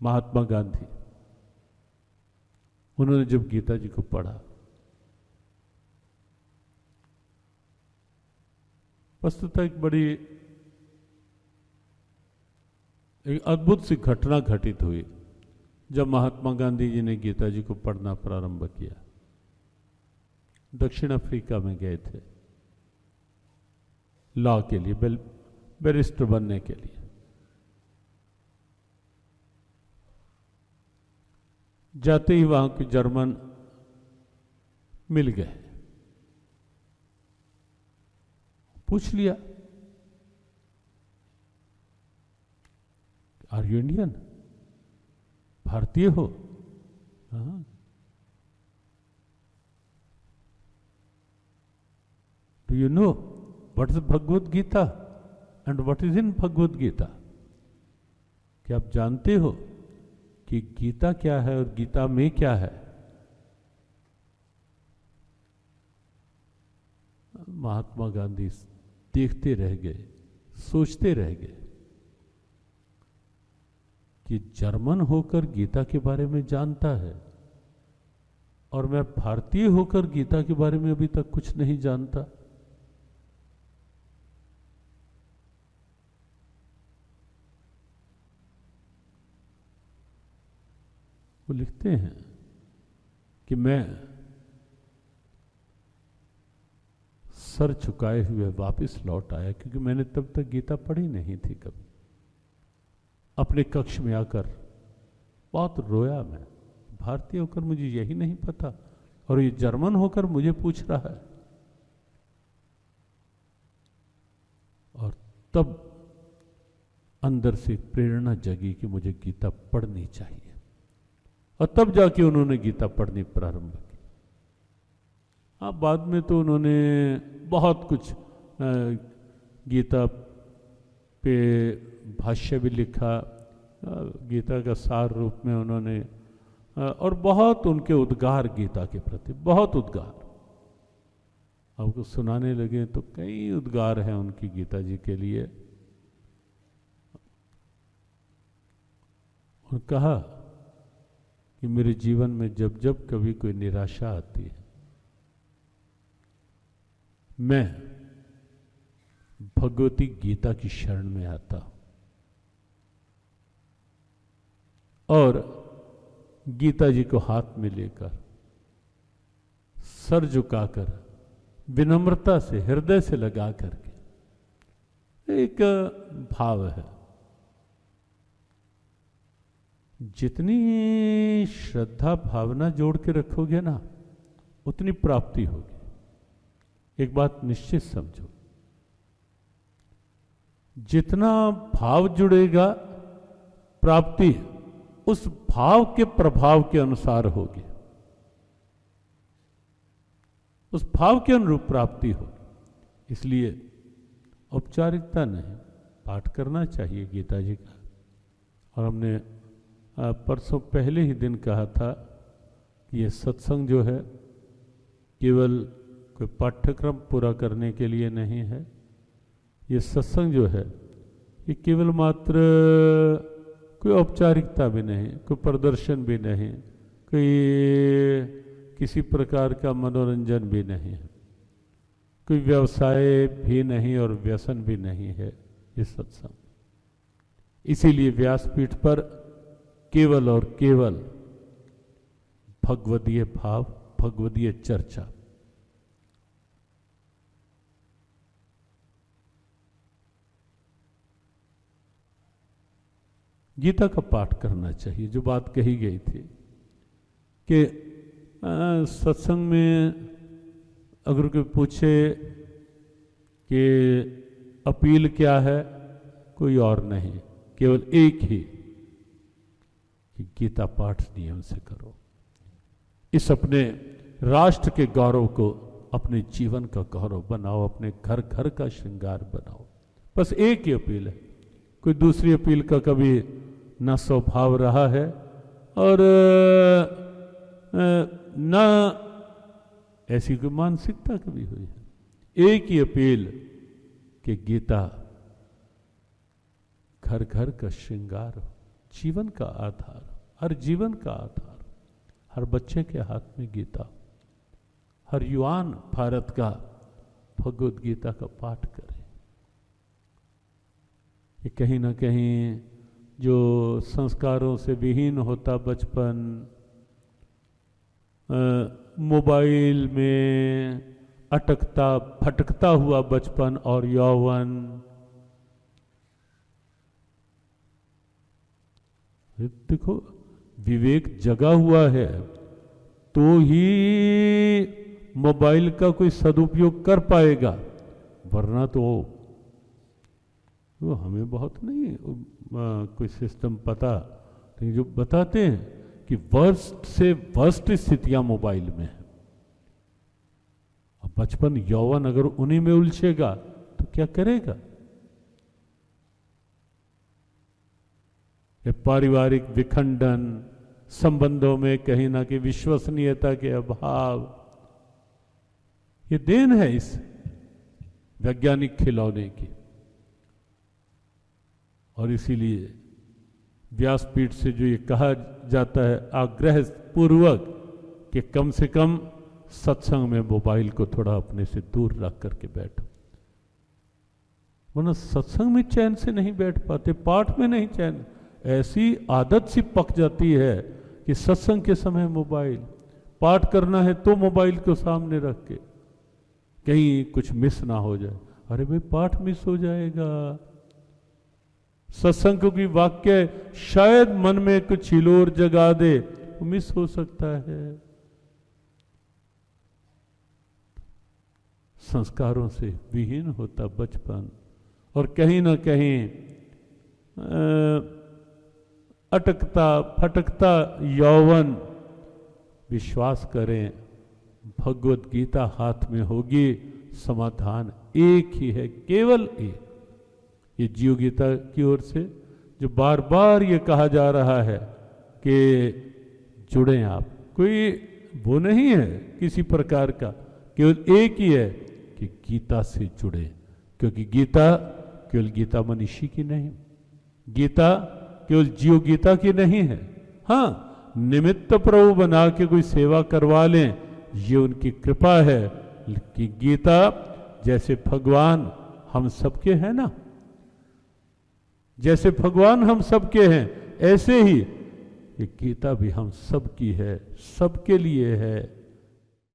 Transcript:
महात्मा गांधी, उन्होंने जब गीता जी को पढ़ा, वस्तुतः एक अद्भुत सी घटना घटित हुई जब महात्मा गांधी जी ने गीता जी को पढ़ना प्रारंभ किया। दक्षिण अफ्रीका में गए थे लॉ के लिए, बैरिस्टर बनने के लिए। जाते ही वहां के जर्मन मिल गए, पूछ लिया, आर यू इंडियन, भारतीय हो? हाँ। Do you know what is Bhagavad Gita and what is in Bhagavad Gita? क्या आप जानते हो कि गीता क्या है और गीता में क्या है? महात्मा गांधी देखते रह गए, सोचते रह गए कि जर्मन होकर गीता के बारे में जानता है और मैं भारतीय होकर गीता के बारे में अभी तक कुछ नहीं जानता। वो लिखते हैं कि मैं सर झुकाए हुए वापस लौट आया, क्योंकि मैंने तब तक गीता पढ़ी नहीं थी कभी। अपने कक्ष में आकर बहुत रोया मैं, भारतीय होकर मुझे यही नहीं पता और ये जर्मन होकर मुझे पूछ रहा है। और तब अंदर से प्रेरणा जगी कि मुझे गीता पढ़नी चाहिए, और तब जाके उन्होंने गीता पढ़नी प्रारंभ की। हाँ, बाद में तो उन्होंने बहुत कुछ गीता पे भाष्य भी लिखा, गीता का सार रूप में उन्होंने, और बहुत उनके उद्गार गीता के प्रति, बहुत उद्गार आपको सुनाने लगे तो कई उद्गार हैं उनकी गीता जी के लिए। और कहा कि मेरे जीवन में जब जब कभी कोई निराशा आती है, मैं भगवती गीता की शरण में आता हूं और गीता जी को हाथ में लेकर, सर झुकाकर, विनम्रता से, हृदय से लगा करके, एक भाव है, जितनी श्रद्धा भावना जोड़ के रखोगे ना, उतनी प्राप्ति होगी। एक बात निश्चित समझो, जितना भाव जुड़ेगा, प्राप्ति उस भाव के प्रभाव के अनुसार होगी, उस भाव के अनुरूप प्राप्ति होगी। इसलिए औपचारिकता नहीं, पाठ करना चाहिए गीता जी का। और हमने परसों पहले ही दिन कहा था कि ये सत्संग जो है केवल कोई पाठ्यक्रम पूरा करने के लिए नहीं है। ये सत्संग जो है ये केवल मात्र कोई औपचारिकता भी नहीं, कोई प्रदर्शन भी नहीं, कोई किसी प्रकार का मनोरंजन भी नहीं है, कोई व्यवसाय भी नहीं और व्यसन भी नहीं है ये सत्संग। इसीलिए व्यासपीठ पर केवल और केवल भगवदीय भाव, भगवदीय चर्चा। गीता का पाठ करना चाहिए। जो बात कही गई थी कि सत्संग में अगर कोई पूछे कि अपील क्या है, कोई और नहीं, केवल एक ही कि गीता पाठ नियम से करो। इस अपने राष्ट्र के गौरव को अपने जीवन का गौरव बनाओ, अपने घर घर का श्रृंगार बनाओ। बस एक ही अपील है, कोई दूसरी अपील का कभी न स्वभाव रहा है और न ऐसी कोई मानसिकता कभी हुई है। एक ही अपील कि गीता घर घर का श्रृंगार हो, जीवन का आधार, हर जीवन का आधार, हर बच्चे के हाथ में गीता, हर युवान भारत का भगवद गीता का पाठ करे। ये कहीं ना कहीं जो संस्कारों से विहीन होता बचपन, मोबाइल में अटकता भटकता हुआ बचपन और यौवन, देखो विवेक जगा हुआ है तो ही मोबाइल का कोई सदुपयोग कर पाएगा, वरना तो वो हमें बहुत नहीं कोई सिस्टम पता, लेकिन जो बताते हैं कि वर्स्ट से वर्स्ट स्थितियां मोबाइल में है। अब बचपन यौवन अगर उन्हीं में उलझेगा तो क्या करेगा? ये पारिवारिक विखंडन, संबंधों में कहीं ना कहीं विश्वसनीयता के अभाव, ये देन है इस वैज्ञानिक खिलौने की। और इसीलिए व्यासपीठ से जो ये कहा जाता है आग्रह पूर्वक कि कम से कम सत्संग में मोबाइल को थोड़ा अपने से दूर रख करके बैठो, वरना सत्संग में चैन से नहीं बैठ पाते, पाठ में नहीं चैन, ऐसी आदत सी पक जाती है कि सत्संग के समय मोबाइल, पाठ करना है तो मोबाइल को सामने रख के कहीं कुछ मिस ना हो जाए। अरे भाई पाठ मिस हो जाएगा, सत्संग की वाक्य शायद मन में कुछ हिलोर जगा दे, वो मिस हो सकता है। संस्कारों से विहीन होता बचपन और कहीं ना कहीं अटकता फटकता यौवन, विश्वास करें भगवत गीता हाथ में होगी, समाधान एक ही है, केवल एक। ये जीव गीता की ओर से जो बार बार ये कहा जा रहा है कि जुड़ें आप, कोई वो नहीं है किसी प्रकार का, केवल एक ही है कि गीता से जुड़े, क्योंकि गीता केवल गीता मनीषी की नहीं, गीता केवल जीव गीता की नहीं है। हाँ, निमित्त प्रभु बना के कोई सेवा करवा लें, ये उनकी कृपा है, कि गीता जैसे भगवान हम सबके हैं ना, जैसे भगवान हम सबके हैं, ऐसे ही ये गीता भी हम सबकी है, सबके लिए है।